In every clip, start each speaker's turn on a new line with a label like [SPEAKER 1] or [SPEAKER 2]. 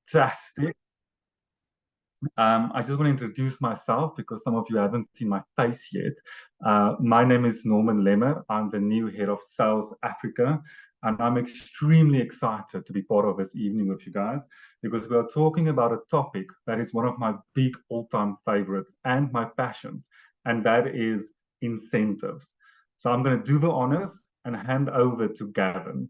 [SPEAKER 1] fantastic. I just want to introduce myself because some of you haven't seen my face yet. My name is Norman Lemmer. I'm the new head of Sales Africa, and I'm extremely excited to be part of this evening with you guys because we are talking about a topic that is one of my big all-time favorites and my passions, and that is incentives. So I'm going to do the honors and hand over to Gavin.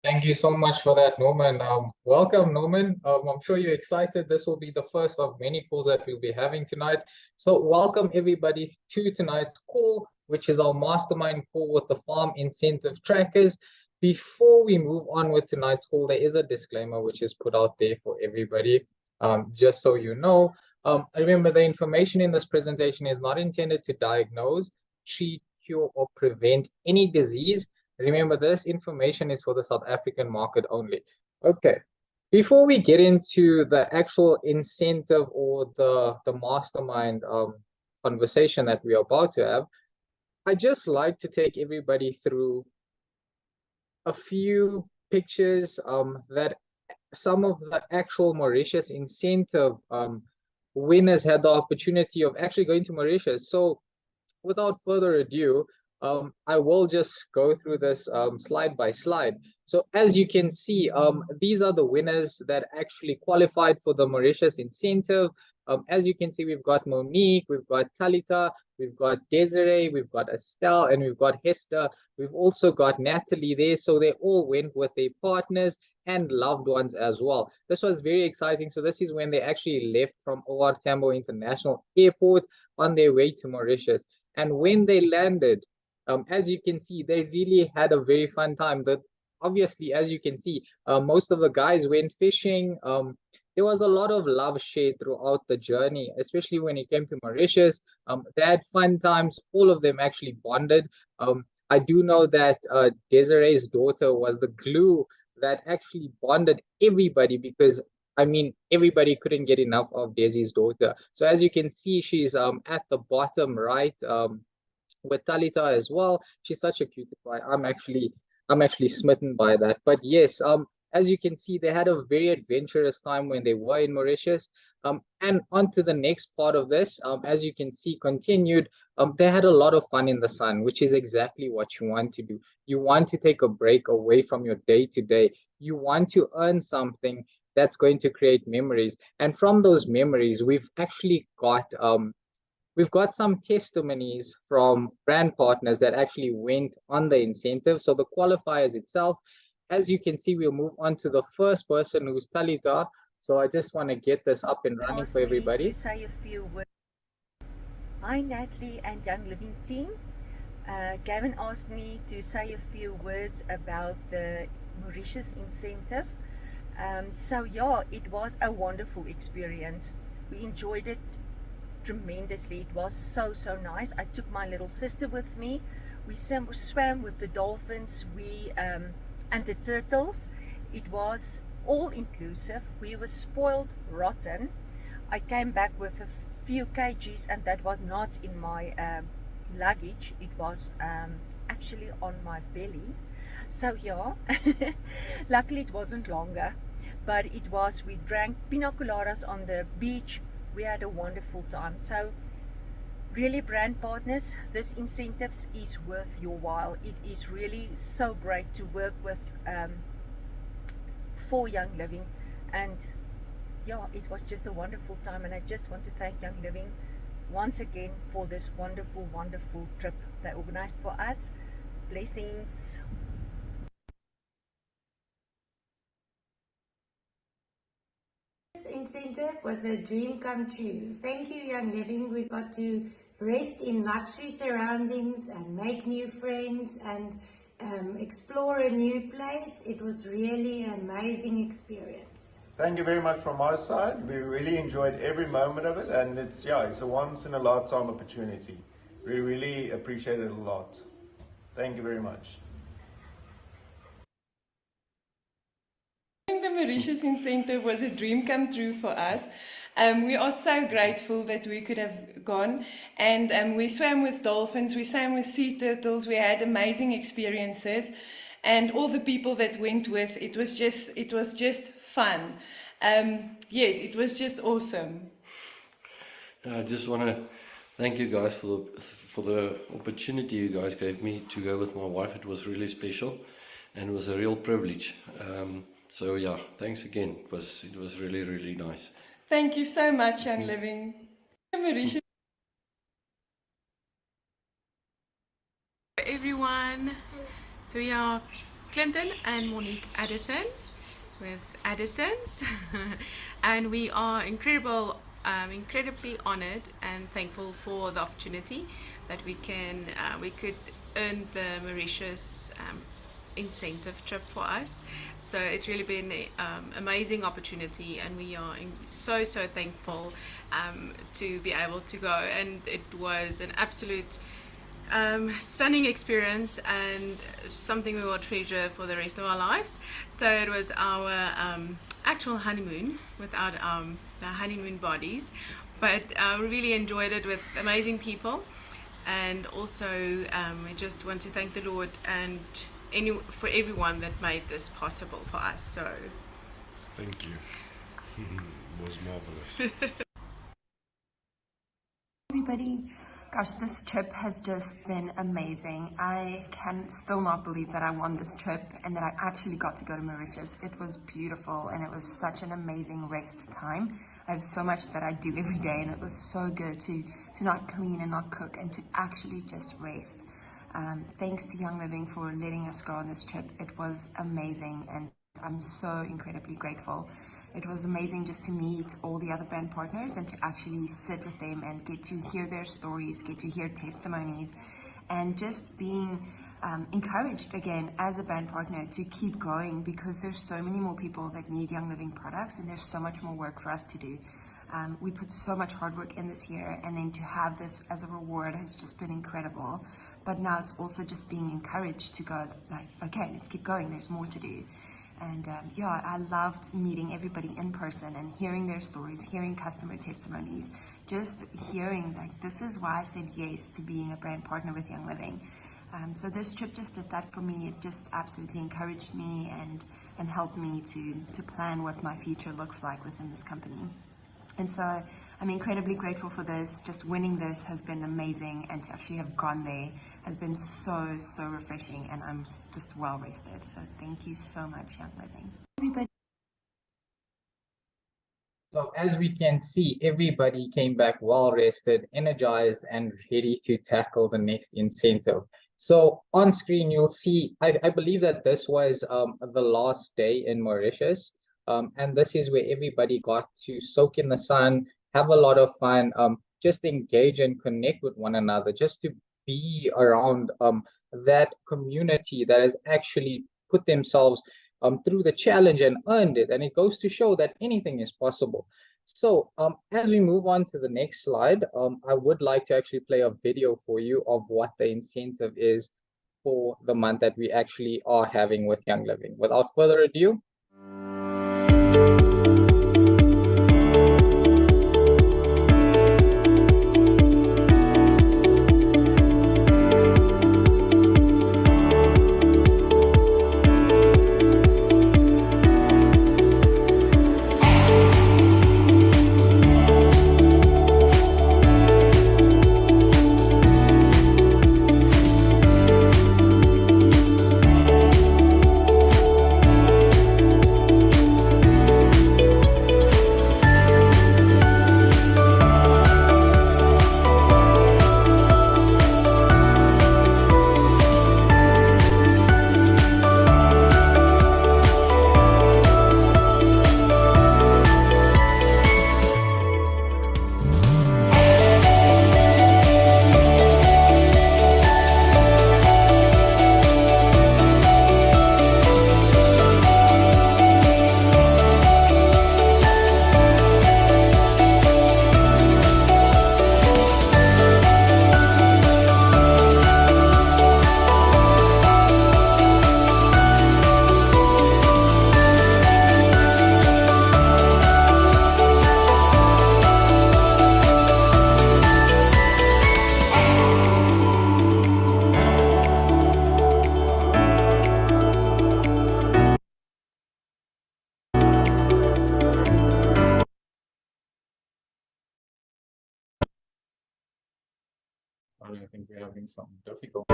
[SPEAKER 2] Thank you so much for that, Norman. Welcome, Norman. I'm sure you're excited. This will be the first of many calls that we'll be having tonight. So welcome everybody to tonight's call, which is our mastermind call with the farm incentive trackers. Before we move on with tonight's call, there is a disclaimer which is put out there for everybody, just so you know. Remember, the information in this presentation is not intended to diagnose, treat, cure, or prevent any disease. Remember, this information is for the South African market only. Okay, before we get into the actual incentive or the mastermind conversation that we are about to have, I'd just like to take everybody through a few pictures that some of the actual Mauritius incentive winners had the opportunity of actually going to Mauritius. So without further ado, I will just go through this slide by slide. So as you can see, these are the winners that actually qualified for the Mauritius incentive. As you can see, we've got Monique, we've got Talita, we've got Desiree, we've got Estelle, and we've got Hester. We've also got Natalie there. So they all went with their partners and loved ones as well. This was very exciting. So this is when they actually left from OR Tambo International Airport on their way to Mauritius. And when they landed, as you can see, they really had a very fun time. Obviously, as you can see, most of the guys went fishing. There was a lot of love shared throughout the journey, especially when it came to Mauritius. They had fun times. All of them actually bonded. I do know that Desiree's daughter was the glue that actually bonded everybody because, I mean, everybody couldn't get enough of Desi's daughter. So as you can see, she's at the bottom right with Talita as well. She's such a cute boy. I'm actually smitten by that. But yes, as you can see, they had a very adventurous time when they were in Mauritius. And on to the next part of this, as you can see, continued, they had a lot of fun in the sun, which is exactly what you want to do. You want to take a break away from your day-to-day. You want to earn something that's going to create memories. And from those memories, we've actually got some testimonies from brand partners that actually went on the incentive. So the qualifiers itself, as you can see, we'll move on to the first person, who's Talita. So I just want to get this up and running for everybody.
[SPEAKER 3] To say a few words. Hi Natalie and Young Living team. Gavin asked me to say a few words about the Mauritius incentive. So yeah, it was a wonderful experience. We enjoyed it tremendously. It was so nice. I took my little sister with me. We swam with the dolphins, and the turtles. It was all inclusive. We were spoiled rotten. I came back with a few kgs, and that was not in my luggage. It was actually on my belly. So yeah, luckily it wasn't longer, but it was. We drank pina coladas on the beach. We had a wonderful time. So really, brand partners, this incentives is worth your while. It is really so great to work with for Young Living, and yeah, it was just a wonderful time. And I just want to thank Young Living once again for this wonderful trip they organized for us. Blessings.
[SPEAKER 4] This incentive was a dream come true. Thank you, Young Living. We got to rest in luxury surroundings and make new friends and explore a new place. It was really an amazing experience.
[SPEAKER 5] Thank you very much from our side. We really enjoyed every moment of it, and it's a once in a lifetime opportunity. We really appreciate it a lot. Thank you very much.
[SPEAKER 6] The Mauritius incentive was a dream come true for us. We are so grateful that we could have gone, and we swam with dolphins, we swam with sea turtles, we had amazing experiences, and all the people that went with. It was just fun. Yes, it was just awesome.
[SPEAKER 7] I just want to thank you guys for the opportunity you guys gave me to go with my wife. It was really special, and it was a real privilege. So yeah, thanks again. It was really, really nice.
[SPEAKER 6] Thank you so much, Young Living. Mauritius.
[SPEAKER 8] Everyone, so we are Clinton and Monique Addison with Addisons and we are incredibly honored and thankful for the opportunity that we could earn the Mauritius incentive trip for us. So it's really been an amazing opportunity, and we are so thankful to be able to go, and it was an absolute stunning experience and something we will treasure for the rest of our lives. So it was our actual honeymoon without the honeymoon bodies, but we really enjoyed it with amazing people. And also I just want to thank the Lord and for everyone that made this possible for us. So
[SPEAKER 9] thank you. It was marvelous.
[SPEAKER 10] Everybody, gosh, this trip has just been amazing. I can still not believe that I won this trip and that I actually got to go to Mauritius. It was beautiful and it was such an amazing rest time. I have so much that I do every day, and it was so good to not clean and not cook and to actually just rest. Thanks to Young Living for letting us go on this trip. It was amazing and I'm so incredibly grateful. It was amazing just to meet all the other brand partners and to actually sit with them and get to hear their stories, get to hear testimonies, and just being encouraged again as a brand partner to keep going, because there's so many more people that need Young Living products and there's so much more work for us to do. We put so much hard work in this year, and then to have this as a reward has just been incredible. But now it's also just being encouraged to go like, okay, let's keep going, there's more to do. And yeah, I loved meeting everybody in person and hearing their stories, hearing customer testimonies, just hearing like, this is why I said yes to being a brand partner with Young Living. So this trip just did that for me. It just absolutely encouraged me and helped me to plan what my future looks like within this company. And so I'm incredibly grateful for this. Just winning this has been amazing, and to actually have gone there has been so refreshing, and I'm just well rested. So thank you so much, Young Living. Everybody.
[SPEAKER 2] So as we can see, everybody came back well rested, energized, and ready to tackle the next incentive. So on screen, you'll see, I believe that this was the last day in Mauritius. And this is where everybody got to soak in the sun, have a lot of fun, just engage and connect with one another, just to be around that community that has actually put themselves through the challenge and earned it. And it goes to show that anything is possible. So as we move on to the next slide, I would like to actually play a video for you of what the incentive is for the month that we actually are having with Young Living. Without further ado, I think we're having some difficulty.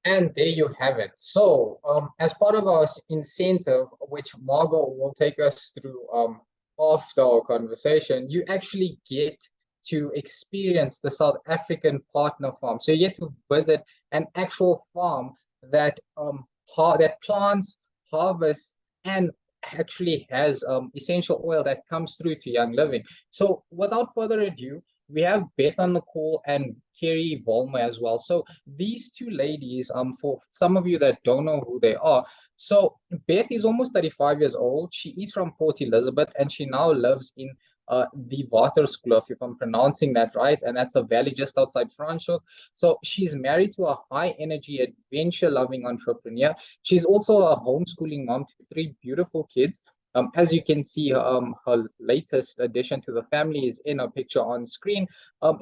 [SPEAKER 2] And there you have it. So, as part of our incentive, which Margot will take us through after our conversation, you actually get to experience the South African partner farm. So you get to visit an actual farm that that plants, harvests, and actually has essential oil that comes through to Young Living. So, without further ado, we have Beth on the call and Kerry Volmer as well. So these two ladies, for some of you that don't know who they are, so Beth is almost 35 years old. She is from Port Elizabeth and she now lives in the Waterskloof, if I'm pronouncing that right, and that's a valley just outside Franschhoek. So she's married to a high energy, adventure loving entrepreneur. She's also a homeschooling mom to 3 beautiful kids. As you can see, her latest addition to the family is in a picture on screen.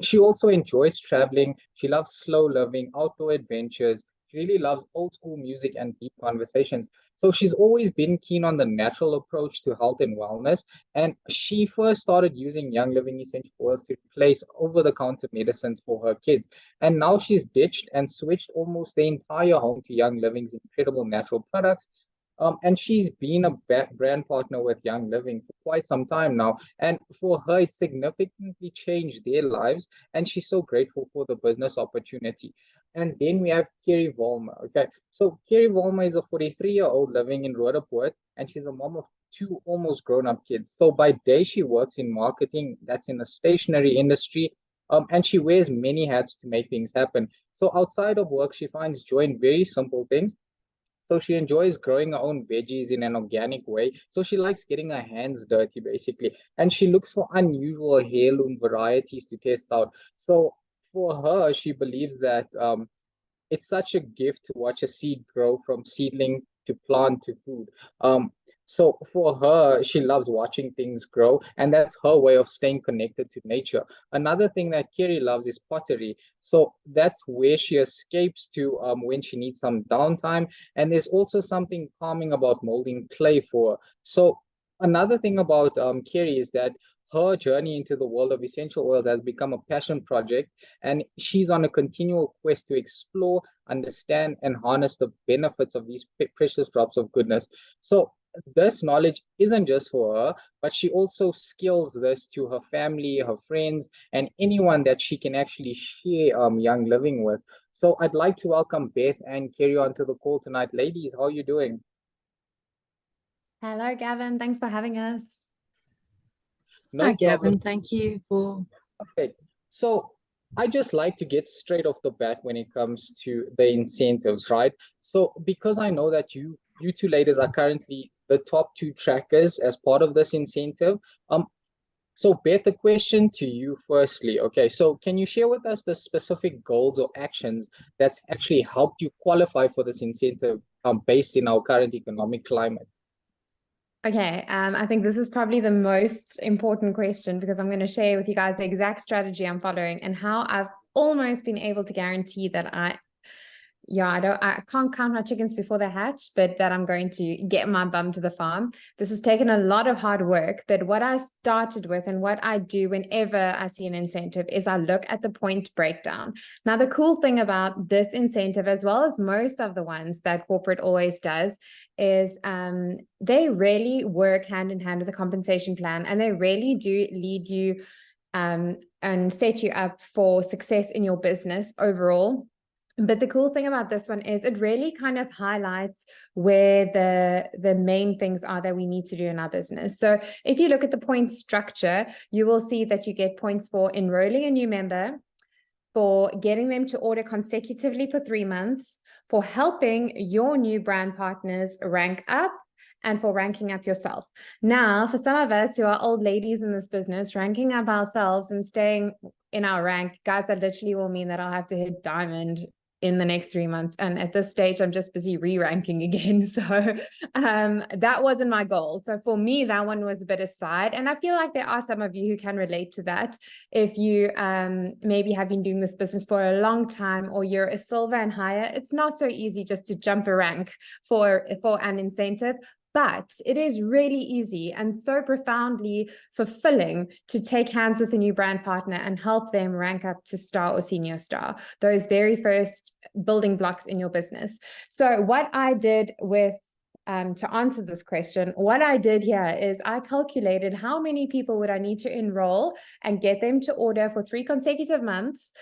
[SPEAKER 2] She also enjoys traveling. She loves slow living, outdoor adventures. She really loves old school music and deep conversations. So she's always been keen on the natural approach to health and wellness. And she first started using Young Living essential oils to replace over-the-counter medicines for her kids. And now she's ditched and switched almost the entire home to Young Living's incredible natural products. And she's been a brand partner with Young Living for quite some time now. And for her, it significantly changed their lives. And she's so grateful for the business opportunity. And then we have Kerry Volmer. Okay, so Kerry Volmer is a 43-year-old living in Roodepoort, and she's a mom of 2 almost grown-up kids. So by day, she works in marketing. That's in the stationery industry. And she wears many hats to make things happen. So outside of work, she finds joy in very simple things. So she enjoys growing her own veggies in an organic way. So she likes getting her hands dirty, basically. And she looks for unusual heirloom varieties to test out. So for her, she believes that it's such a gift to watch a seed grow from seedling to plant to food. So for her, she loves watching things grow, and that's her way of staying connected to nature. Another thing that Kerry loves is pottery. So that's where she escapes to when she needs some downtime. And there's also something calming about molding clay for her. So another thing about Kerry is that her journey into the world of essential oils has become a passion project, and she's on a continual quest to explore, understand, and harness the benefits of these precious drops of goodness. So this knowledge isn't just for her, but she also skills this to her family, her friends, and anyone that she can actually share Young Living with. So I'd like to welcome Beth and Kerry onto the call tonight. Ladies, how are you doing?
[SPEAKER 11] Hello, Gavin. Thanks for having us.
[SPEAKER 2] No
[SPEAKER 12] Hi,
[SPEAKER 2] problem.
[SPEAKER 12] Gavin. Thank you for.
[SPEAKER 2] Okay, so I just like to get straight off the bat when it comes to the incentives, right? So because I know that you two ladies are currently the top 2 trackers as part of this incentive. So Beth, the question to you firstly, okay, so can you share with us the specific goals or actions that's actually helped you qualify for this incentive based in our current economic climate?
[SPEAKER 11] Okay, I think this is probably the most important question because I'm going to share with you guys the exact strategy I'm following and how I've almost been able to guarantee that I can't count my chickens before they hatch, but that I'm going to get my bum to the farm. This has taken a lot of hard work, but what I started with and what I do whenever I see an incentive is I look at the point breakdown. Now, the cool thing about this incentive, as well as most of the ones that corporate always does, is they really work hand in hand with the compensation plan, and they really do lead you and set you up for success in your business overall. But the cool thing about this one is it really kind of highlights where the main things are that we need to do in our business. So if you look at the point structure, you will see that you get points for enrolling a new member, for getting them to order consecutively for 3 months, for helping your new brand partners rank up, and for ranking up yourself. Now, for some of us who are old ladies in this business, ranking up ourselves and staying in our rank, guys, that literally will mean that I'll have to hit diamond in the next 3 months. And at this stage, I'm just busy re-ranking again. So that wasn't my goal. So for me, that one was a bit aside. And I feel like there are some of you who can relate to that. If you maybe have been doing this business for a long time, or you're a silver and higher, it's not so easy just to jump a rank for an incentive. But it is really easy and so profoundly fulfilling to take hands with a new brand partner and help them rank up to star or senior star, those very first building blocks in your business. So what I did with to answer this question, what I did here is I calculated how many people would I need to enroll and get them to order for 3 consecutive months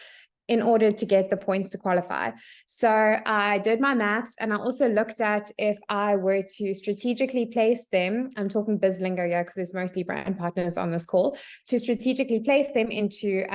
[SPEAKER 11] in order to get the points to qualify. So I did my maths, and I also looked at if I were to strategically place them, I'm talking biz lingo here because there's mostly brand partners on this call, to strategically place them into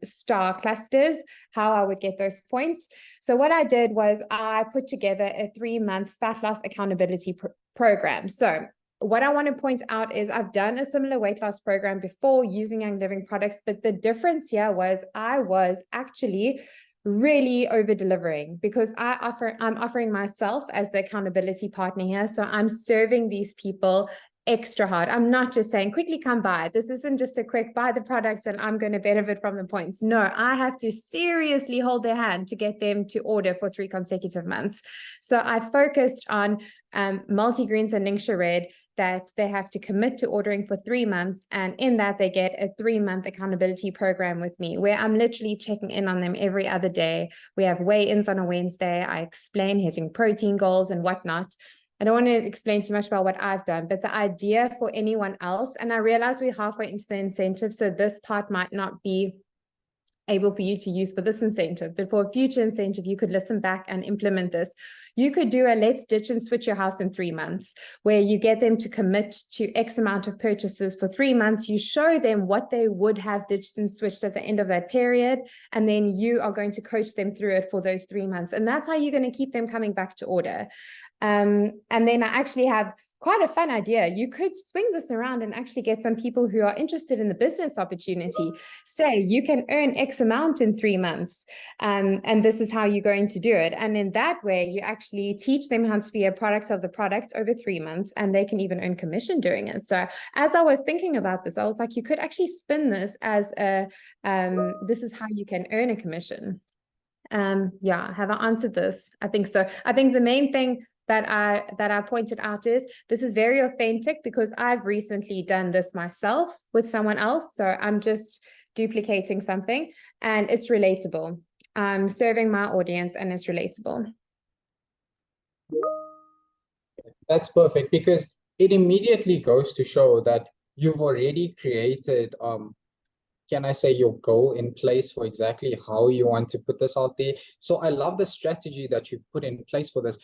[SPEAKER 11] star clusters, how I would get those points. So what I did was I put together a 3-month fat loss accountability program. So what I want to point out is I've done a similar weight loss program before using Young Living products, but the difference here was I was actually really over delivering, because I'm offering myself as the accountability partner here. So I'm serving these people extra hard. I'm not just saying quickly come buy. This isn't just a quick buy the products and I'm going to benefit from the points. No, I have to seriously hold their hand to get them to order for 3 consecutive months. So I focused on multi-greens and Ningxia Red, that they have to commit to ordering for 3 months. And in that, they get a 3-month accountability program with me, where I'm literally checking in on them every other day. We have weigh-ins on a Wednesday. I explain hitting protein goals and whatnot. I don't want to explain too much about what I've done, but the idea for anyone else, and I realize we're halfway into the incentive, so this part might not be able for you to use for this incentive, but for a future incentive, you could listen back and implement this. You could do a let's ditch and switch your house in 3 months, where you get them to commit to X amount of purchases for 3 months. You show them what they would have ditched and switched at the end of that period, and then you are going to coach them through it for those 3 months. And that's how you're going to keep them coming back to order. And then I actually have quite a fun idea. You could swing this around and actually get some people who are interested in the business opportunity. Say you can earn X amount in 3 months, and this is how you're going to do it. And in that way, you actually teach them how to be a product of the product over 3 months, and they can even earn commission doing it. So as I was thinking about this, I was like, you could actually spin this as a, this is how you can earn a commission. Yeah, have I answered this? I think so. I think the main thing that I pointed out is this is very authentic, because I've recently done this myself with someone else. So I'm just duplicating something, and it's relatable. I'm serving my audience and it's relatable.
[SPEAKER 2] That's perfect, because it immediately goes to show that you've already created can I say, your goal in place for exactly how you want to put this out there. So I love the strategy that you've put in place for this.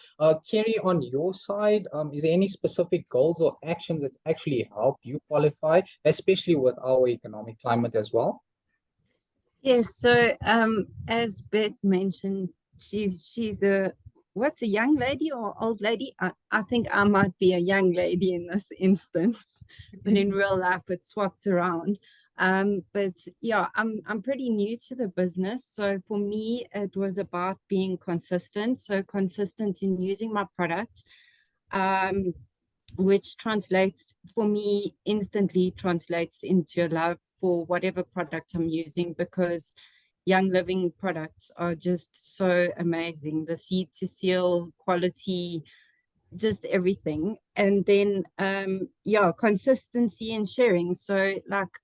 [SPEAKER 2] Kerry, on your side, is there any specific goals or actions that actually help you qualify, especially with our economic climate as well?
[SPEAKER 12] Yes, so as Beth mentioned, she's a what's a young lady or old lady? I think I might be a young lady in this instance, but in real life it swapped around. But yeah, I'm pretty new to the business. So for me, it was about being consistent. So consistent in using my products, which translates for me instantly translates into a love for whatever product I'm using, because Young Living products are just so amazing. The seed to seal quality, just everything. And then yeah, consistency in sharing. So like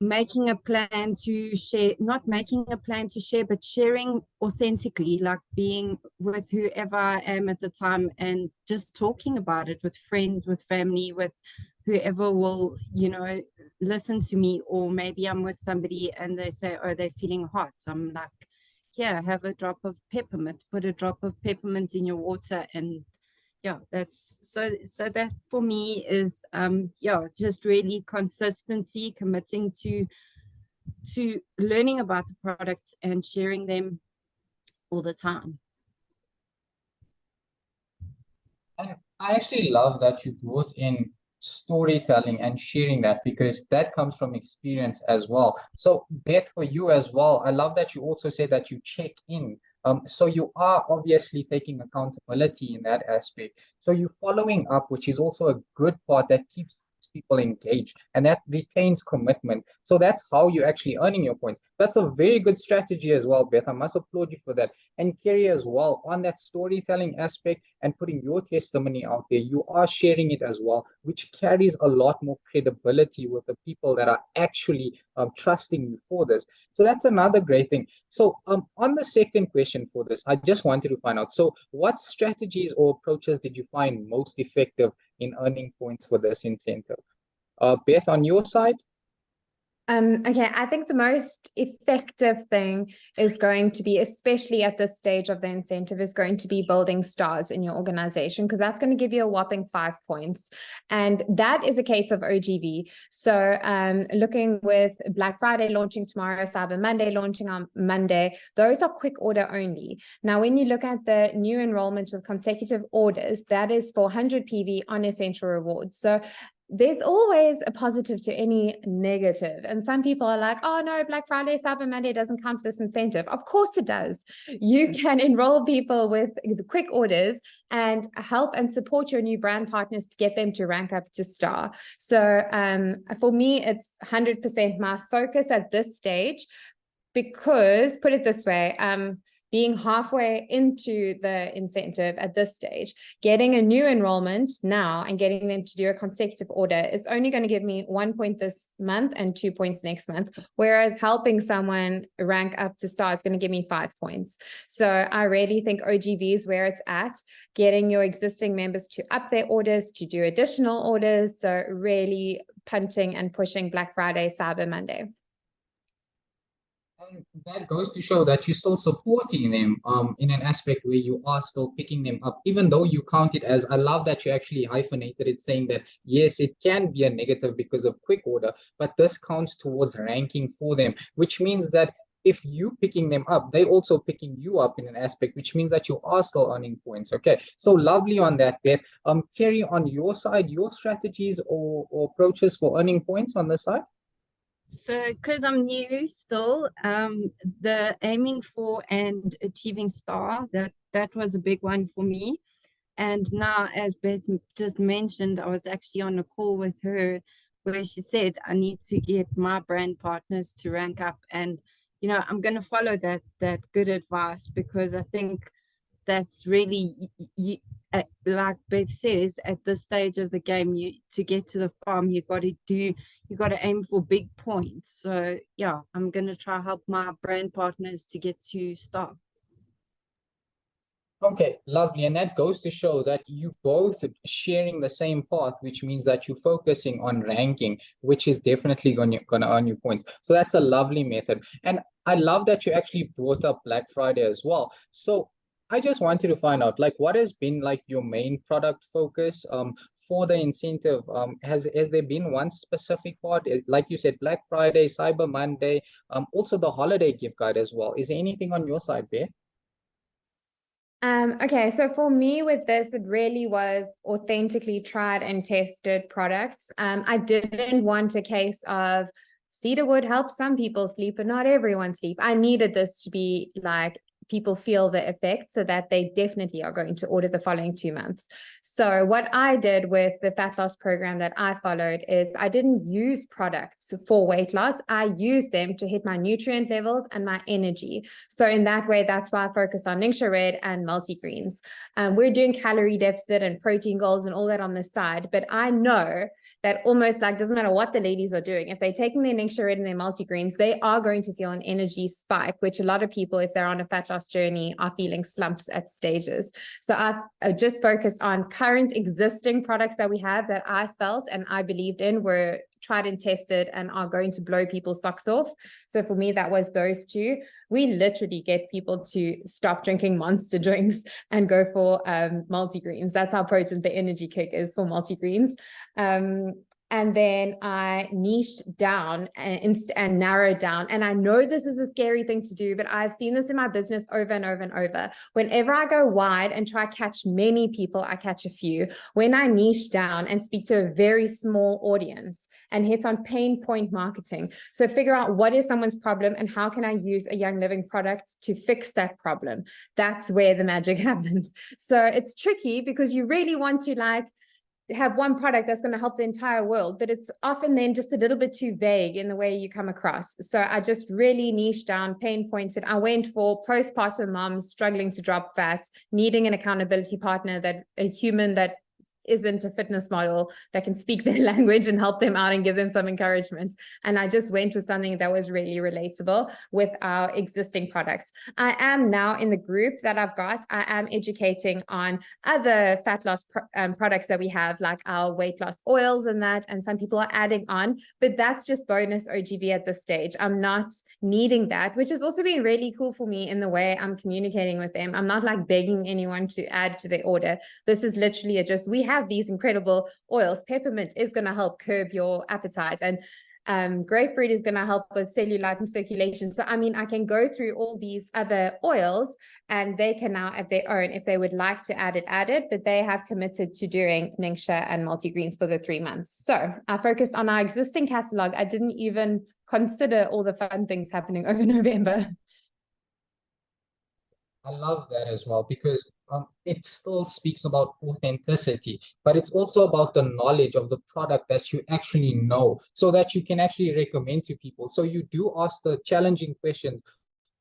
[SPEAKER 12] making a plan to share, not making a plan to share, but sharing authentically, like being with whoever I am at the time and just talking about it with friends, with family, with whoever will, you know, listen to me. Or maybe I'm with somebody and they say, oh, they're feeling hot. I'm like, yeah, have a drop of peppermint, put a drop of peppermint in your water. And yeah, that's so that for me is yeah, just really consistency, committing to learning about the products and sharing them all the time.
[SPEAKER 2] And I actually love that you brought in storytelling and sharing that, because that comes from experience as well. So Beth, for you as well, I love that you also say that you check in. So you are obviously taking accountability in that aspect. So you're following up, which is also a good part that keeps people engaged and that retains commitment. So that's how you're actually earning your points. That's a very good strategy as well, Beth. I must applaud you for that. And Kerry as well, on that storytelling aspect and putting your testimony out there, you are sharing it as well, which carries a lot more credibility with the people that are actually trusting you for this. So that's another great thing. So on the second question for this, I just wanted to find out, so what strategies or approaches did you find most effective in earning points for this incentive? Beth, on your side?
[SPEAKER 11] Okay, I think the most effective thing is going to be, especially at this stage of the incentive, is going to be building stars in your organization, because that's going to give you a whopping 5 points. And that is a case of OGV. So looking with Black Friday launching tomorrow, Cyber Monday launching on Monday, those are quick order only. Now, when you look at the new enrollments with consecutive orders, that is for 100 PV on essential rewards. So there's always a positive to any negative. And some people are like, oh no, Black Friday, Cyber Monday doesn't count this incentive. Of course it does. You can enroll people with the quick orders and help and support your new brand partners to get them to rank up to star. So for me, it's 100% my focus at this stage, because put it this way, being halfway into the incentive at this stage, getting a new enrollment now and getting them to do a consecutive order is only going to give me 1 point this month and 2 points next month, whereas helping someone rank up to star is going to give me 5 points. So I really think OGV is where it's at, getting your existing members to up their orders, to do additional orders. So really punting and pushing Black Friday, Cyber Monday.
[SPEAKER 2] And that goes to show that you're still supporting them in an aspect where you are still picking them up, even though you count it as, I love that you actually hyphenated it, saying that, yes, it can be a negative because of quick order, but this counts towards ranking for them, which means that if you picking them up, they also picking you up in an aspect, which means that you are still earning points. Okay, so lovely on that, Beth. Kerry, on your side, your strategies or approaches for earning points on this side?
[SPEAKER 12] So, because I'm new still, the aiming for and achieving star, that was a big one for me. And now, as Beth just mentioned, I was actually on a call with her where she said, I need to get my brand partners to rank up. And, you know, I'm going to follow that good advice, because I think that's really, like Beth says, at this stage of the game, to get to the farm, you got to aim for big points. So yeah, I'm going to try help my brand partners to get to star.
[SPEAKER 2] Okay, lovely. And that goes to show that you both sharing the same path, which means that you're focusing on ranking, which is definitely going to earn you points. So that's a lovely method. And I love that you actually brought up Black Friday as well. So I just wanted to find out, like, what has been like your main product focus for the incentive? Has there been one specific part? Like you said, Black Friday, Cyber Monday, also the holiday gift guide as well. Is there anything on your side, Beth?
[SPEAKER 11] Okay, so for me with this, it really was authentically tried and tested products. I didn't want a case of cedarwood helps some people sleep, but not everyone sleep. I needed this to be like people feel the effect so that they definitely are going to order the following 2 months. So what I did with the fat loss program that I followed is I didn't use products for weight loss. I used them to hit my nutrient levels and my energy. So in that way, that's why I focus on Ningxia Red and multigreens. We're doing calorie deficit and protein goals and all that on the side, but I know that almost like doesn't matter what the ladies are doing. If they're taking their Ningxia Red and their multigreens, they are going to feel an energy spike, which a lot of people, if they're on a fat loss journey, are feeling slumps at stages. So I've just focused on current existing products that we have that I felt and I believed in were tried and tested and are going to blow people's socks off. So for me, that was those two. We literally get people to stop drinking Monster drinks and go for multigreens. That's how potent the energy kick is for multigreens. And then I niched down and narrowed down. And I know this is a scary thing to do, but I've seen this in my business over and over and over. Whenever I go wide and try to catch many people, I catch a few. When I niche down and speak to a very small audience and hit on pain point marketing. So figure out what is someone's problem and how can I use a Young Living product to fix that problem. That's where the magic happens. So it's tricky because you really want to have one product that's going to help the entire world, but it's often then just a little bit too vague in the way you come across. So I just really niched down, pain points, and I went for postpartum moms struggling to drop fat, needing an accountability partner, that a human that isn't a fitness model, that can speak their language and help them out and give them some encouragement. And I just went for something that was really relatable with our existing products. I am now in the group that I've got, I am educating on other fat loss products that we have, like our weight loss oils and that, and some people are adding on, but that's just bonus OGV at this stage. I'm not needing that, which has also been really cool for me in the way I'm communicating with them. I'm not like begging anyone to add to their order. This is literally we have these incredible oils. Peppermint is going to help curb your appetite, and grapefruit is going to help with cellulite and circulation. So I mean, I can go through all these other oils and they can now add their own if they would like to add it, but they have committed to doing Ningxia and multigreens for the 3 months. So I focused on our existing catalog. I didn't even consider all the fun things happening over November.
[SPEAKER 2] I love that as well, because it still speaks about authenticity, but it's also about the knowledge of the product that you actually know, so that you can actually recommend to people. So you do ask the challenging questions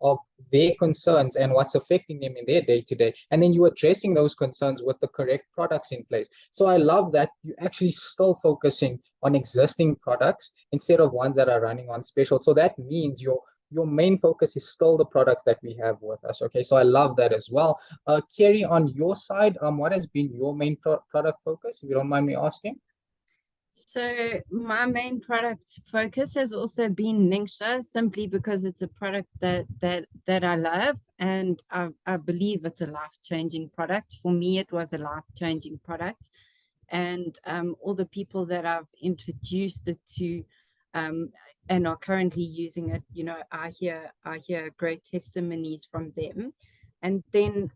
[SPEAKER 2] of their concerns and what's affecting them in their day-to-day, and then you're addressing those concerns with the correct products in place. So I love that you're actually still focusing on existing products instead of ones that are running on special. So that means your main focus is still the products that we have with us. Okay, so I love that as well. Kerry, on your side, what has been your main product focus, if you don't mind me asking?
[SPEAKER 12] So my main product focus has also been Ningxia, simply because it's a product that I love, and I believe it's a life-changing product. For me, it was a life-changing product, and all the people that I've introduced it to and are currently using it, you know, I hear great testimonies from them. And then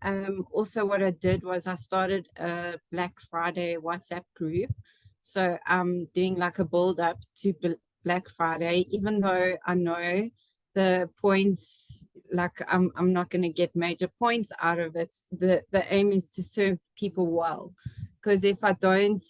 [SPEAKER 12] also what I did was I started a Black Friday WhatsApp group. So I'm doing like a build up to Black Friday, even though I know the points, like I'm not going to get major points out of it. The aim is to serve people well, because if I don't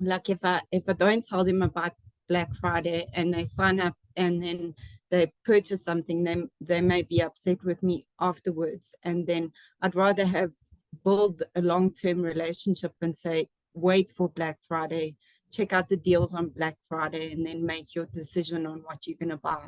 [SPEAKER 12] tell them about Black Friday and they sign up and then they purchase something, they may be upset with me afterwards. And then I'd rather build a long-term relationship and say, wait for Black Friday, check out the deals on Black Friday, and then make your decision on what you're going to buy.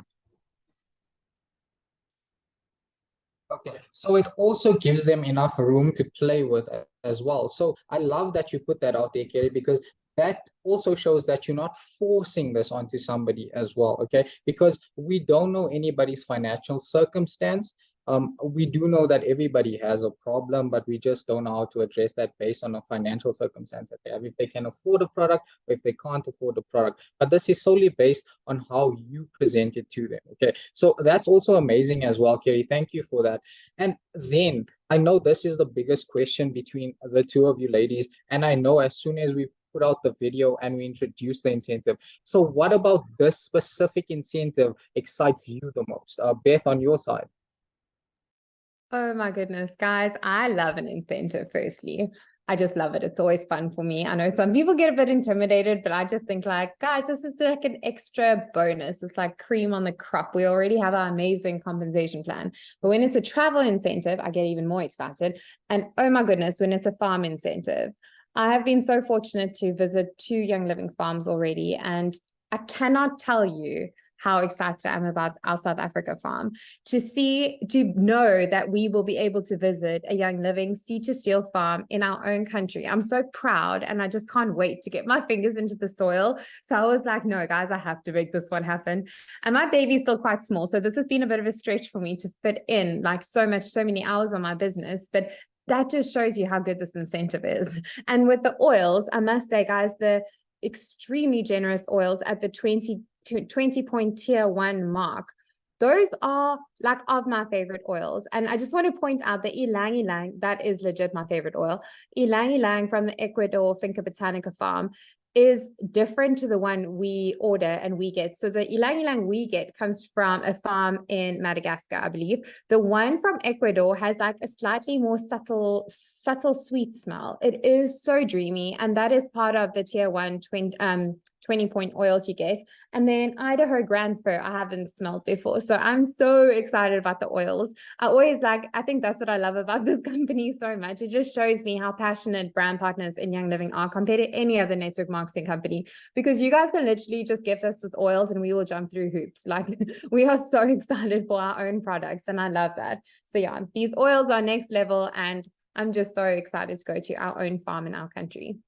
[SPEAKER 2] Okay, so it also gives them enough room to play with as well. So I love that you put that out there, Kerry, because that also shows that you're not forcing this onto somebody as well, okay? Because we don't know anybody's financial circumstance. We do know that everybody has a problem, but we just don't know how to address that based on a financial circumstance that they have, if they can afford a product or if they can't afford a product. But this is solely based on how you present it to them, okay? So that's also amazing as well, Kerry. Thank you for that. And then I know this is the biggest question between the two of you ladies, and I know as soon as we put out the video and we introduce the incentive. So what about this specific incentive excites you the most? Beth, on your side.
[SPEAKER 11] Oh my goodness, guys, I love an incentive, firstly. I just love it. It's always fun for me. I know some people get a bit intimidated, but I just think like, guys, this is like an extra bonus. It's like cream on the crop. We already have our amazing compensation plan. But when it's a travel incentive, I get even more excited. And oh my goodness, when it's a farm incentive. I have been so fortunate to visit 2 Young Living farms already, and I cannot tell you how excited I am about our South Africa farm, to know that we will be able to visit a Young Living seed to steel farm in our own country. I'm so proud, and I just can't wait to get my fingers into the soil. So I was like, no, guys, I have to make this one happen. And my baby's still quite small, so this has been a bit of a stretch for me to fit in like so many hours on my business, but that just shows you how good this incentive is. And with the oils, I must say, guys, the extremely generous oils at the 20 point tier 1 mark. Those are like of my favorite oils. And I just want to point out that Ylang Ylang, that is legit my favorite oil. Ylang Ylang from the Ecuador Finca Botanica farm is different to the one we order and we get. So the Ylang Ylang we get comes from a farm in Madagascar, I believe. The one from Ecuador has like a slightly more subtle sweet smell. It is so dreamy, and that is part of the tier 1 20 point oils you get. And then Idaho Grand Fir, I haven't smelled before. So I'm so excited about the oils. I think that's what I love about this company so much. It just shows me how passionate brand partners in Young Living are compared to any other network marketing company, because you guys can literally just gift us with oils and we will jump through hoops. Like, we are so excited for our own products, and I love that. So yeah, these oils are next level, and I'm just so excited to go to our own farm in our country.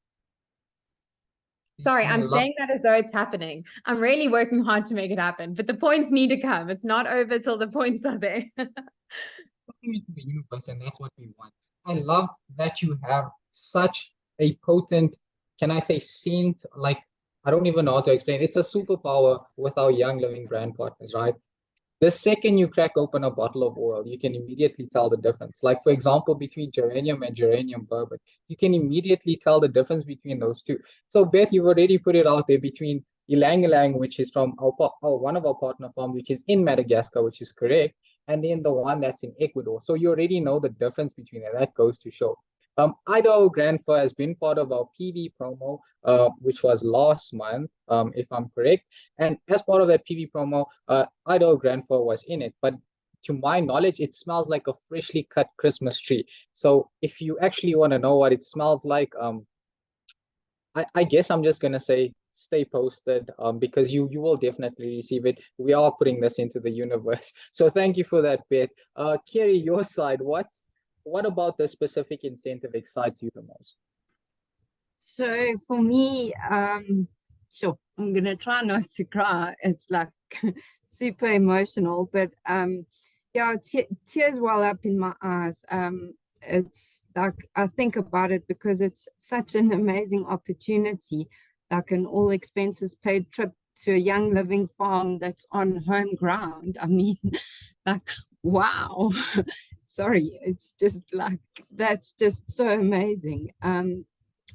[SPEAKER 11] Sorry, I'm saying that as though it's happening. I'm really working hard to make it happen, but the points need to come. It's not over till the points are there.
[SPEAKER 2] Into the universe, and that's what we want. I love that you have such a potent, can I say, scent, like, I don't even know how to explain. It's a superpower with our Young Living brand partners, right? The second you crack open a bottle of oil, you can immediately tell the difference. Like, for example, between geranium and geranium bourbon, you can immediately tell the difference between those two. So, Beth, you've already put it out there between Ylang Ylang, which is from one of our partner farms, which is in Madagascar, which is correct, and then the one that's in Ecuador. So you already know the difference between them. That goes to show. Idaho Grand Fir has been part of our PV promo, which was last month, if I'm correct. And as part of that PV promo, Idaho Grand Fir was in it. But to my knowledge, it smells like a freshly cut Christmas tree. So if you actually want to know what it smells like, I guess I'm just going to say stay posted, because you will definitely receive it. We are putting this into the universe. So thank you for that, Beth. Kerry, your side, what about the specific incentive excites you the most?
[SPEAKER 12] So for me, sure, I'm gonna try not to cry. It's like super emotional, but yeah, tears well up in my eyes. It's like, I think about it because it's such an amazing opportunity, like an all expenses paid trip to a Young Living farm that's on home ground. I mean, like, wow. Sorry, it's just like, that's just so amazing. And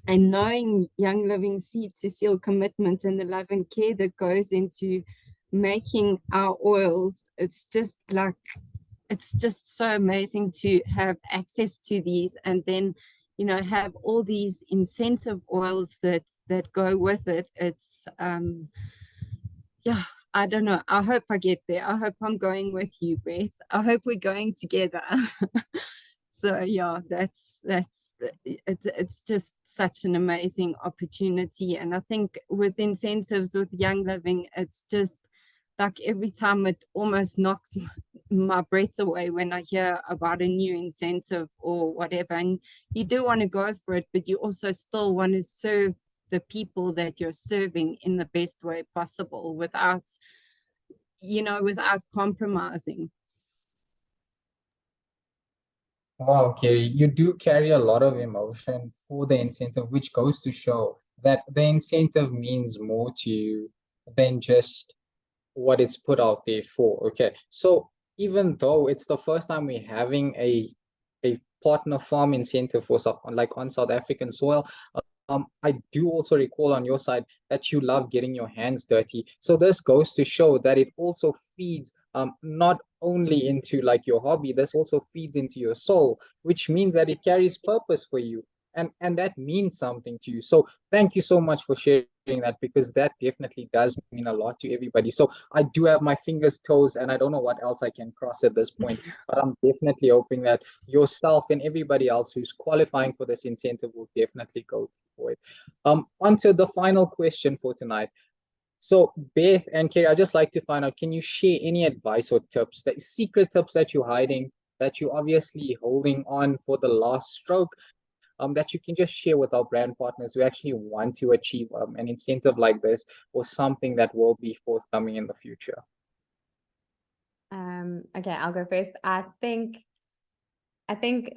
[SPEAKER 12] knowing Young Living seed to seal commitment and the love and care that goes into making our oils, it's just like, it's just so amazing to have access to these, and then, you know, have all these incentive oils that go with it. It's yeah, I don't know. I hope I get there. I hope I'm going with you, Beth. I hope we're going together. So yeah, it's just such an amazing opportunity. And I think with incentives with Young Living, it's just like every time it almost knocks my breath away when I hear about a new incentive or whatever. And you do want to go for it, but you also still want to serve the people that you're serving in the best way possible without, you know, without compromising.
[SPEAKER 2] Wow, Kerry, you do carry a lot of emotion for the incentive, which goes to show that the incentive means more to you than just what it's put out there for. Okay, so even though it's the first time we're having a partner farm incentive for on South African soil, I do also recall on your side that you love getting your hands dirty. So this goes to show that it also feeds not only into like your hobby, this also feeds into your soul, which means that it carries purpose for you. And that means something to you. So thank you so much for sharing that, because that definitely does mean a lot to everybody. So I do have my fingers, toes, and I don't know what else I can cross at this point, but I'm definitely hoping that yourself and everybody else who's qualifying for this incentive will definitely go for it. On to the final question for tonight. So Beth and Kerry, I'd just like to find out, can you share any advice or tips, the secret tips that you're hiding, that you're obviously holding on for the last stroke, that you can just share with our brand partners who actually want to achieve an incentive like this, or something that will be forthcoming in the future?
[SPEAKER 11] Okay, I'll go first. I think I think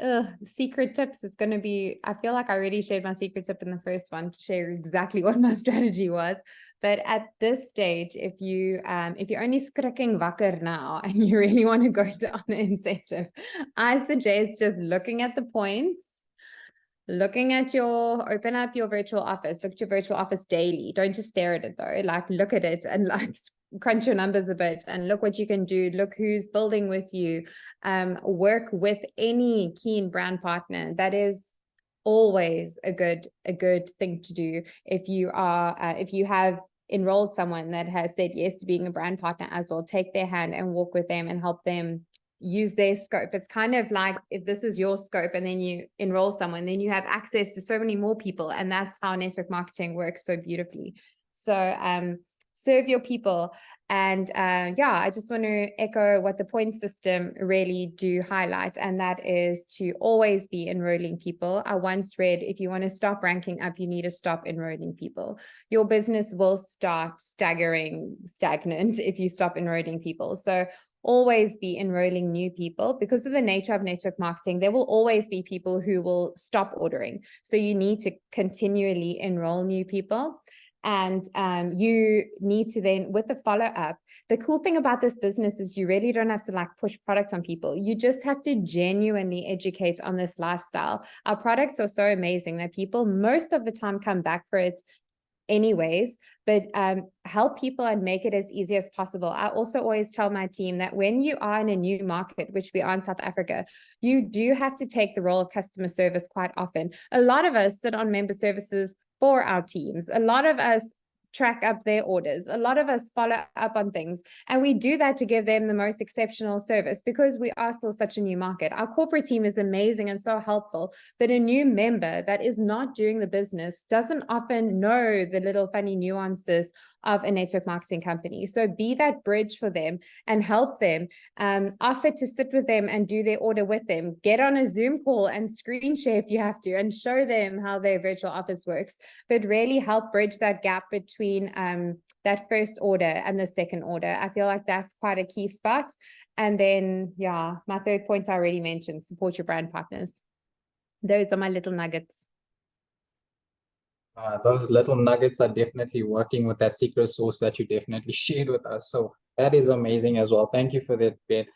[SPEAKER 11] secret tips is going to be, I feel like I already shared my secret tip in the first one to share exactly what my strategy was. But at this stage, if you're only skrikking wakker now and you really want to go to on an incentive, I suggest just looking at the points, open up your virtual office, look at your virtual office daily. Don't just stare at it though, like look at it and like crunch your numbers a bit and look what you can do. Look who's building with you. Work with any keen brand partner. That is always a good thing to do. If you have enrolled someone that has said yes to being a brand partner as well, take their hand and walk with them and help them use their scope. It's kind of like if this is your scope and then you enroll someone, then you have access to so many more people. And that's how network marketing works so beautifully. So serve your people. And yeah, I just want to echo what the point system really do highlight, and that is to always be enrolling people. I once read, if you want to stop ranking up, you need to stop enrolling people. Your business will start stagnant if you stop enrolling people. So always be enrolling new people. Because of the nature of network marketing, there will always be people who will stop ordering. So you need to continually enroll new people. And you need to then, with the follow-up, the cool thing about this business is you really don't have to like push products on people. You just have to genuinely educate on this lifestyle. Our products are so amazing that people most of the time come back for it anyways, but help people and make it as easy as possible. I also always tell my team that when you are in a new market, which we are in South Africa, you do have to take the role of customer service quite often. A lot of us sit on member services for our teams. A lot of us track up their orders. A lot of us follow up on things, and we do that to give them the most exceptional service because we are still such a new market. Our corporate team is amazing and so helpful, but a new member that is not doing the business doesn't often know the little funny nuances of a network marketing company. So be that bridge for them and help them. Offer to sit with them and do their order with them. Get on a Zoom call and screen share if you have to and show them how their virtual office works, but really help bridge that gap between that first order and the second order. I feel like that's quite a key spot. And then, yeah, my third point I already mentioned, support your brand partners. Those are my little nuggets.
[SPEAKER 2] Those little nuggets are definitely working with that secret sauce that you definitely shared with us. So that is amazing as well. Thank you for that, Beth.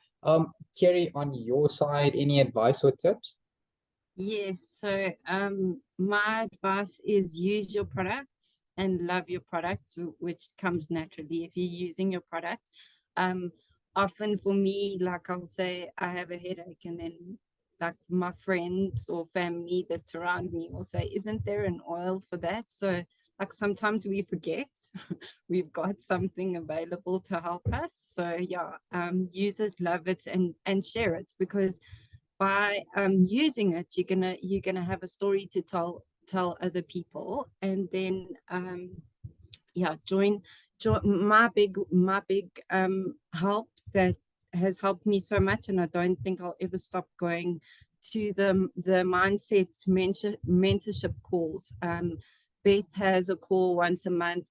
[SPEAKER 2] Kerry, on your side, any advice or tips?
[SPEAKER 12] Yes, so my advice is use your product and love your product, which comes naturally if you're using your product. Often for me, like I'll say, I have a headache, and then like my friends or family that surround me will say, isn't there an oil for that? So like sometimes we forget we've got something available to help us. So yeah, use it, love it, and share it, because by using it, you're gonna have a story to tell other people. And then yeah, join my big help that has helped me so much, and I don't think I'll ever stop going to the mindset mentorship calls. Beth has a call once a month.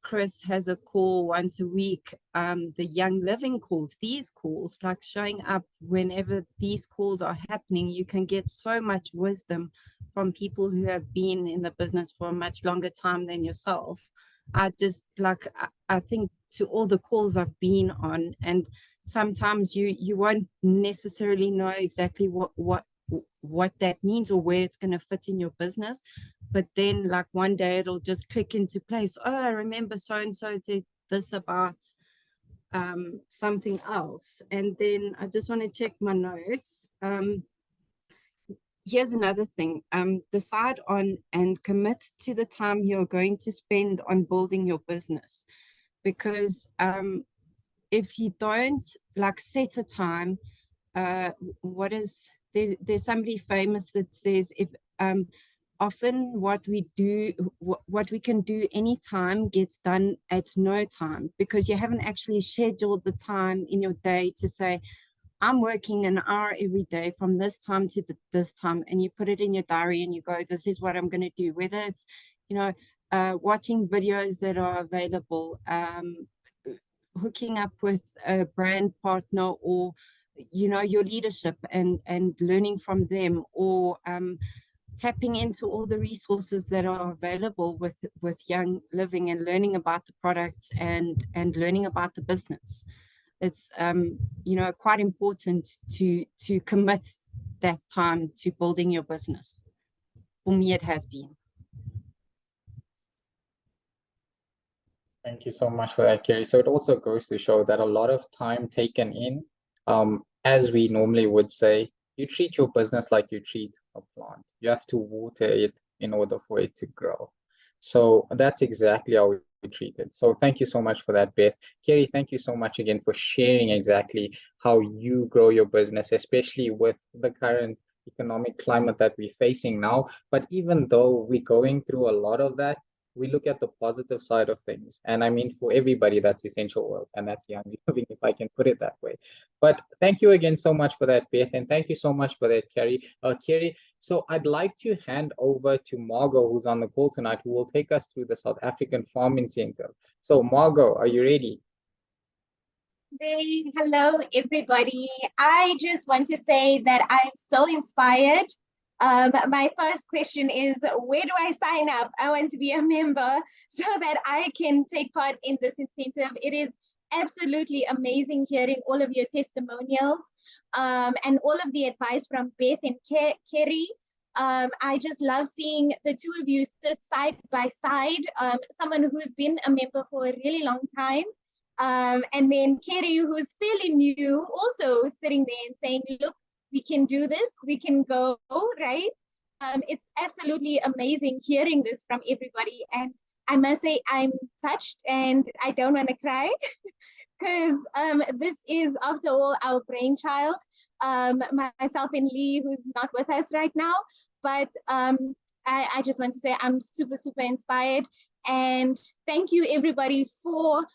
[SPEAKER 12] Chris has a call once a week. The Young Living calls, these calls, like showing up whenever these calls are happening, you can get so much wisdom from people who have been in the business for a much longer time than yourself. I think to all the calls I've been on, and sometimes you won't necessarily know exactly what that means or where it's going to fit in your business, but then like one day it'll just click into place. Oh, I remember so and so said this about something else. And then I just want to check my notes. Here's another thing. Decide on and commit to the time you're going to spend on building your business, because if you don't like set a time, there's somebody famous that says, if often what we can do anytime gets done at no time, because you haven't actually scheduled the time in your day to say, I'm working an hour every day from this time to this time, and you put it in your diary and you go, this is what I'm going to do, whether it's, watching videos that are available, hooking up with a brand partner, or you know, your leadership and learning from them, or tapping into all the resources that are available with Young Living and learning about the products and learning about the business. It's you know, quite important to commit that time to building your business. For me, it has been.
[SPEAKER 2] Thank you so much for that, Kerry. So it also goes to show that a lot of time taken in, as we normally would say, you treat your business like you treat a plant. You have to water it in order for it to grow. So that's exactly how we treat it. So thank you so much for that, Beth. Kerry, thank you so much again for sharing exactly how you grow your business, especially with the current economic climate that we're facing now. But even though we're going through a lot of that, we look at the positive side of things. And I mean, for everybody, that's essential oils, and that's Young Living, if I can put it that way. But thank you again so much for that, Beth, and thank you so much for that, Kerry. Kerry, so I'd like to hand over to Margot, who's on the call tonight, who will take us through the South African Farm Incentive. So Margot, are you ready?
[SPEAKER 13] Hey, hello, everybody. I just want to say that I'm so inspired. My first question is, where do I sign up? I want to be a member so that I can take part in this incentive. It is absolutely amazing hearing all of your testimonials and all of the advice from Beth and Kerry. I just love seeing the two of you sit side by side, someone who's been a member for a really long time. And then Kerry, who's fairly new, also sitting there and saying, look, we can do this, we can go, right? It's absolutely amazing hearing this from everybody. And I must say, I'm touched and I don't want to cry because this is, after all, our brainchild. Myself and Lee, who's not with us right now. But I just want to say I'm super, super inspired. And thank you, everybody, for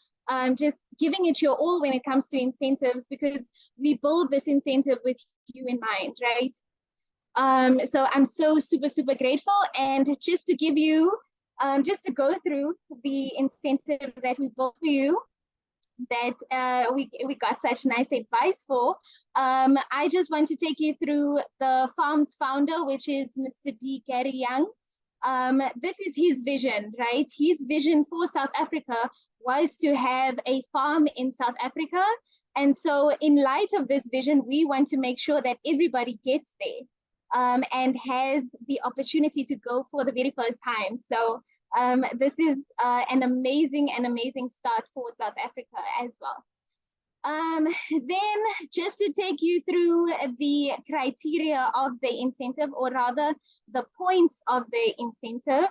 [SPEAKER 13] just giving it your all when it comes to incentives, because we build this incentive with you in mind, right? So I'm so super, super grateful. And just to give you, just to go through the incentive that we built for you, that we got such nice advice for, I just want to take you through the farm's founder, which is Mr. D. Gary Young. This is his vision, right? His vision for South Africa was to have a farm in South Africa. And so in light of this vision, we want to make sure that everybody gets there and has the opportunity to go for the very first time. So this is an amazing start for South Africa as well. Then just to take you through the criteria of the incentive, or rather the points of the incentive,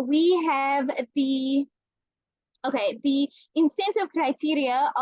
[SPEAKER 13] we have the incentive criteria.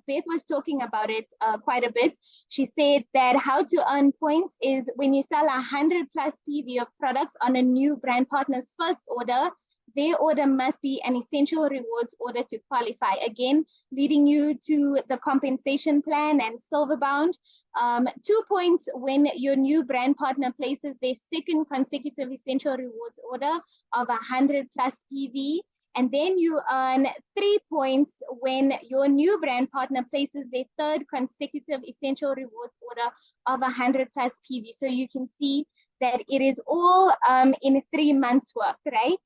[SPEAKER 13] Beth was talking about it quite a bit. She said that how to earn points is when you sell 100+ PV of products on a new brand partner's first order, their order must be an essential rewards order to qualify. Again, leading you to the compensation plan and Silverbound. 2 points when your new brand partner places their second consecutive essential rewards order of 100+ PV. And then you earn 3 points when your new brand partner places their third consecutive essential rewards order of 100+ PV. So you can see that it is all in 3 months' work, right?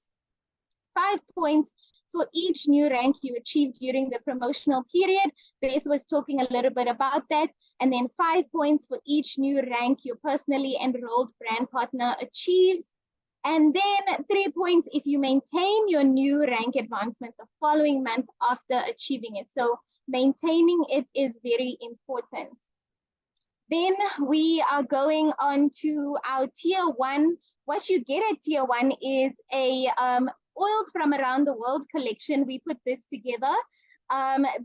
[SPEAKER 13] 5 points for each new rank you achieved during the promotional period. Beth was talking a little bit about that. And then 5 points for each new rank your personally enrolled brand partner achieves. And then 3 points if you maintain your new rank advancement the following month after achieving it. So maintaining it is very important. Then we are going on to our tier 1. What you get at tier 1 is a oils from around the world collection. We put this together.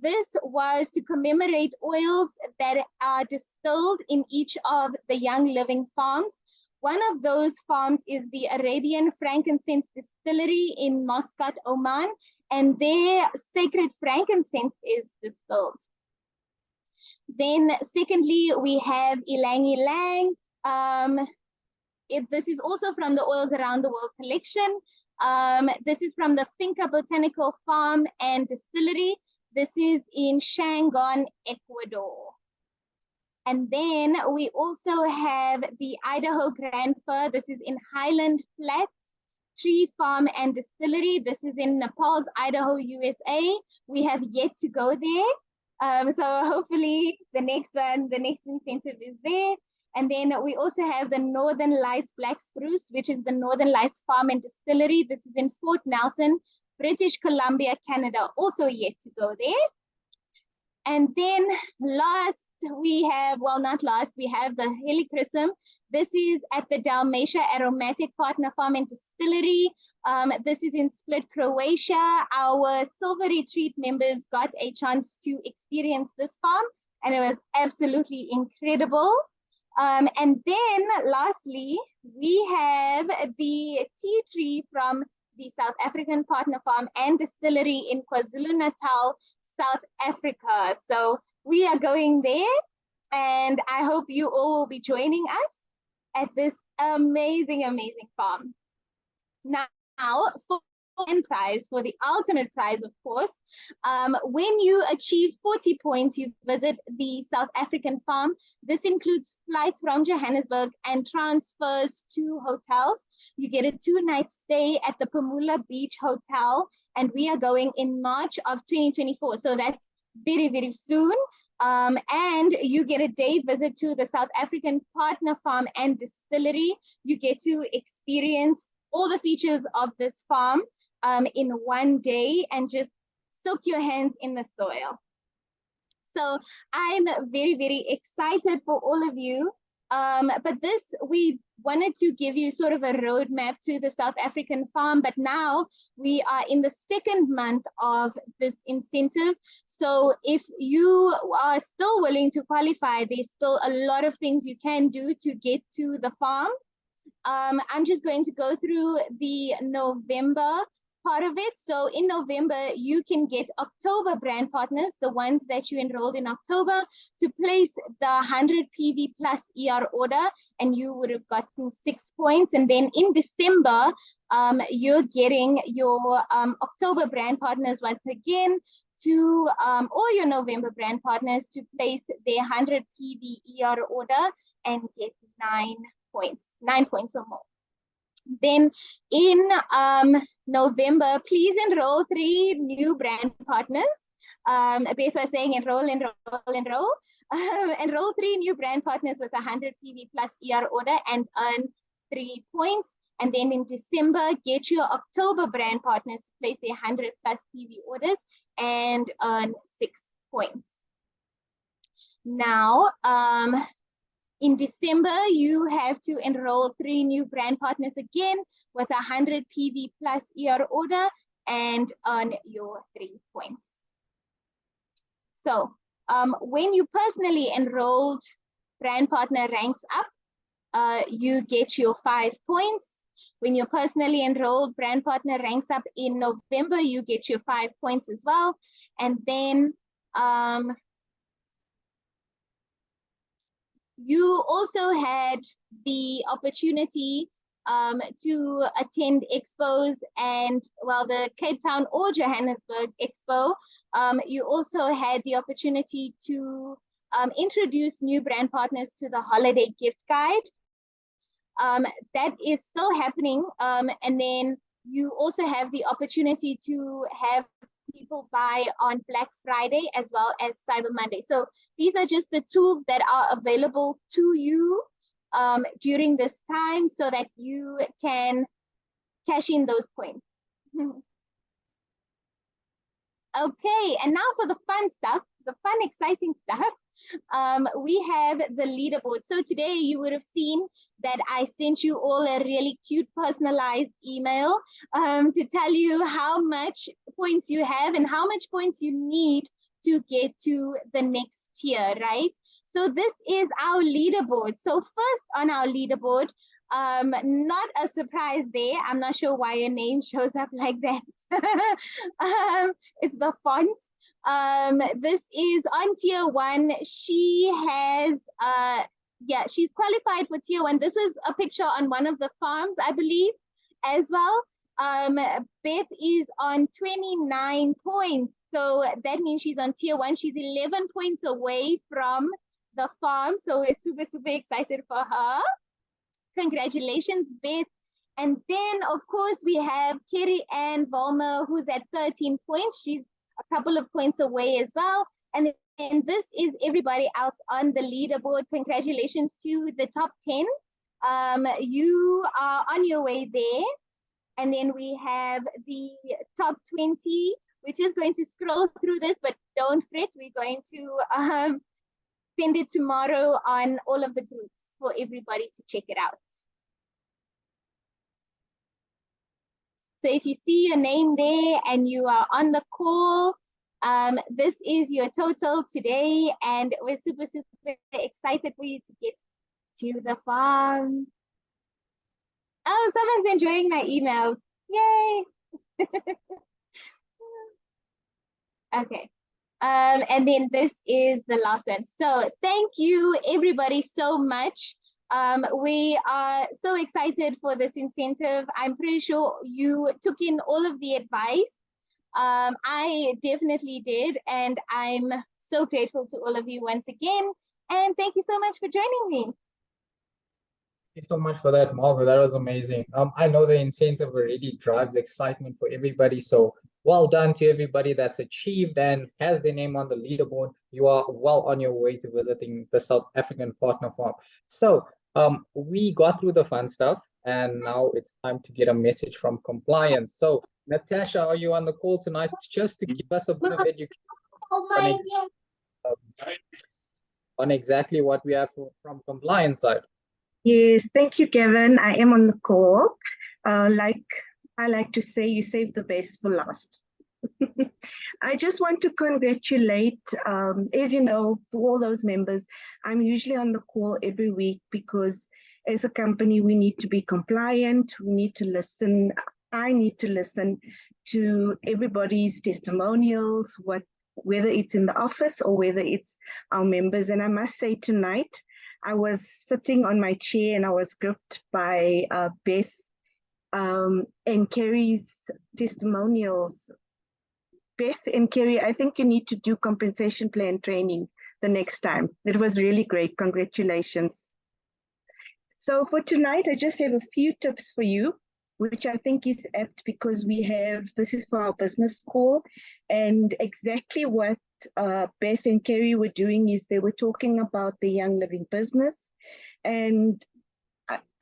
[SPEAKER 13] This was to commemorate oils that are distilled in each of the Young Living farms. One of those farms is the Arabian Frankincense Distillery in Muscat, Oman, and their sacred frankincense is distilled. Then secondly, we have Ylang Ylang. This is also from the Oils Around the World collection. This is from the Finca Botanical Farm and Distillery. This is in Shangon, Ecuador. And then we also have the Idaho Grand Fir. This is in Highland Flats Tree Farm and Distillery. This is in Naples, Idaho, USA. We have yet to go there. So hopefully the next incentive is there. And then we also have the Northern Lights Black Spruce, which is the Northern Lights Farm and Distillery. This is in Fort Nelson, British Columbia, Canada. Also yet to go there. And then last, we have, well, not last, we have the Helichrysum. This is at the Dalmatia Aromatic Partner Farm and Distillery. This is in Split, Croatia. Our Silver Retreat members got a chance to experience this farm, and it was absolutely incredible. And then lastly, we have the tea tree from the South African Partner Farm and Distillery in KwaZulu-Natal, South Africa. So we are going there, and I hope you all will be joining us at this amazing, amazing farm. Now, for the ultimate prize, of course, when you achieve 40 points, you visit the South African farm. This includes flights from Johannesburg and transfers to hotels. You get a 2-night stay at the Pamula Beach Hotel, and we are going in March of 2024. So that's very, very soon. And you get a day visit to the South African Partner Farm and Distillery. You get to experience all the features of this farm in one day and just soak your hands in the soil. So I'm very, very excited for all of you. But this, we wanted to give you sort of a roadmap to the South African farm, but now we are in the second month of this incentive. So if you are still willing to qualify, there's still a lot of things you can do to get to the farm. I'm just going to go through the November part of it. So in November, you can get October brand partners, the ones that you enrolled in October, to place the 100 PV plus ER order, and you would have gotten 6 points. And then in December, you're getting your October brand partners once again to all your November brand partners to place their 100 PV ER order and get 9 points, 9 points or more. Then in November, please enroll 3 new brand partners. Beth was saying enroll. Enroll 3 new brand partners with 100 PV plus ER order and earn 3 points. And then in December, get your October brand partners to place their 100 plus PV orders and earn 6 points. Now, in December, you have to enroll 3 new brand partners again with 100 PV plus ER order and earn your 3 points. So when you personally enrolled brand partner ranks up, you get your 5 points. When your personally enrolled brand partner ranks up in November, you get your 5 points as well. And then you also had the opportunity to attend expos and, well, the Cape Town or Johannesburg Expo. You also had the opportunity to introduce new brand partners to the holiday gift guide. That is still happening. And then you also have the opportunity to have people buy on Black Friday as well as Cyber Monday. So these are just the tools that are available to you during this time so that you can cash in those points. Okay, and now for the fun stuff, the fun, exciting stuff. We have the leaderboard. So today you would have seen that I sent you all a really cute personalized email to tell you how much points you have and how much points you need to get to the next tier, right? So this is our leaderboard. So first on our leaderboard, not a surprise there. I'm not sure why your name shows up like that. It's the font. This is on tier 1. She has, she's qualified for tier 1. This was a picture on one of the farms, I believe, as well. Beth is on 29 points. So that means she's on tier 1. She's 11 points away from the farm. So we're super, super excited for her. Congratulations, Beth. And then, of course, we have Kerry Volmer, who's at 13 points. She's a couple of points away as well. And this is everybody else on the leaderboard. Congratulations to the top 10. You are on your way there. And then we have the top 20, which is going to scroll through this, but don't fret. We're going to send it tomorrow on all of the groups for everybody to check it out. So if you see your name there and you are on the call, this is your total today, and we're super, super excited for you to get to the farm. Oh, someone's enjoying my emails. Yay! Okay. And then this is the last one. So thank you everybody so much. We are so excited for this incentive. I'm pretty sure you took in all of the advice. I definitely did, and I'm so grateful to all of you once again. And thank you so much for joining me.
[SPEAKER 2] Thank you so much for that, Margot. That was amazing. I know the incentive already drives excitement for everybody. So well done to everybody that's achieved and has their name on the leaderboard. You are well on your way to visiting the South African Partner Farm. So we got through the fun stuff, and now it's time to get a message from compliance. So Natasha, are you on the call tonight just to give us a bit of education on exactly what we have from compliance side?
[SPEAKER 14] Yes, thank you, Kevin. I am on the call. Like I like to say, you saved the best for last. I just want to congratulate, as you know, for all those members. I'm usually on the call every week because as a company, we need to be compliant. We need to listen. I need to listen to everybody's testimonials, whether it's in the office or whether it's our members. And I must say tonight, I was sitting on my chair and I was gripped by Beth and Kerry's testimonials. Beth and Kerry, I think you need to do compensation plan training the next time. It was really great. Congratulations. So for tonight, I just have a few tips for you, which I think is apt because this is for our business call, and exactly what Beth and Kerry were doing is they were talking about the Young Living business. And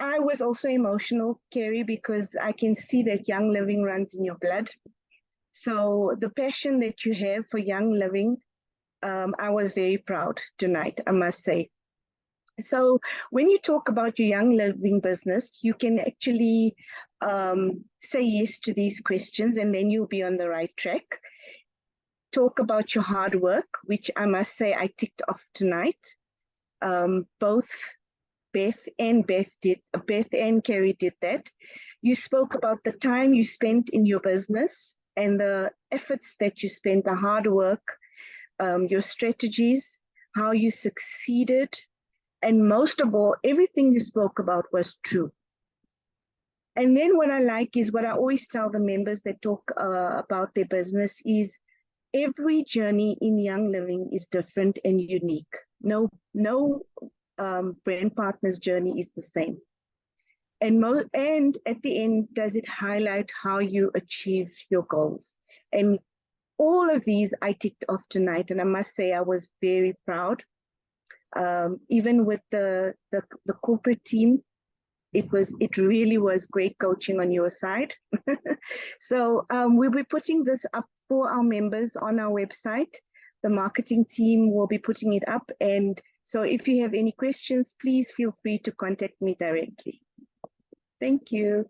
[SPEAKER 14] I was also emotional, Kerry, because I can see that Young Living runs in your blood. So the passion that you have for Young Living, I was very proud tonight, I must say. So when you talk about your Young Living business, you can actually say yes to these questions, and then you'll be on the right track. Talk about your hard work, which I must say I ticked off tonight. Both Beth and Kerry did that. You spoke about the time you spent in your business and the efforts that you spent, the hard work, your strategies, how you succeeded. And most of all, everything you spoke about was true. And then what I like is what I always tell the members that talk about their business is every journey in Young Living is different and unique. No brand partner's journey is the same. And at the end, does it highlight how you achieve your goals? And all of these I ticked off tonight, and I must say I was very proud. Even with the corporate team, it really was great coaching on your side. So we'll be putting this up for our members on our website. The marketing team will be putting it up, and so if you have any questions, please feel free to contact me directly. Thank you.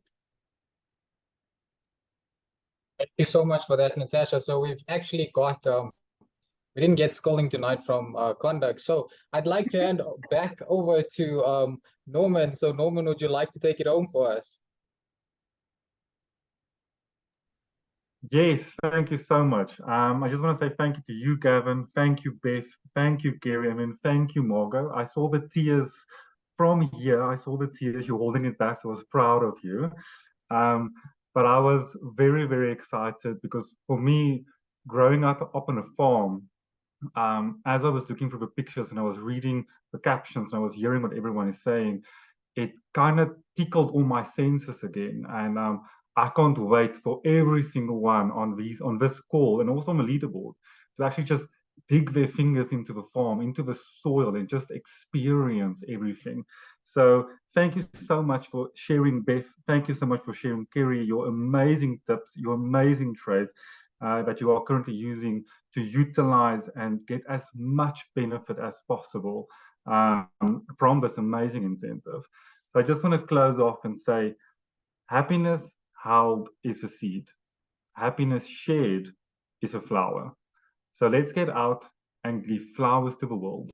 [SPEAKER 2] Thank you so much for that, Natasha. So we've actually got, we didn't get scolding tonight from conduct. So I'd like to hand back over to Norman. So Norman, would you like to take it home for us?
[SPEAKER 1] Yes, thank you so much. I just want to say thank you to you, Gavin. Thank you, Beth. Thank you, Gary. I mean, thank you, Margot. I saw the tears from here. I saw the tears. You're holding it back, so I was proud of you. But I was very, very excited because for me, growing up on a farm, as I was looking through the pictures and I was reading the captions and I was hearing what everyone is saying, it kind of tickled all my senses again. And I can't wait for every single one on this call and also on the leaderboard to actually just dig their fingers into the farm, into the soil, and just experience everything. So thank you so much for sharing, Beth. Thank you so much for sharing, Kerry, your amazing tips, your amazing traits that you are currently using to utilize and get as much benefit as possible from this amazing incentive. So I just want to close off and say, happiness held is the seed. Happiness shared is a flower. So let's get out and give flowers to the world.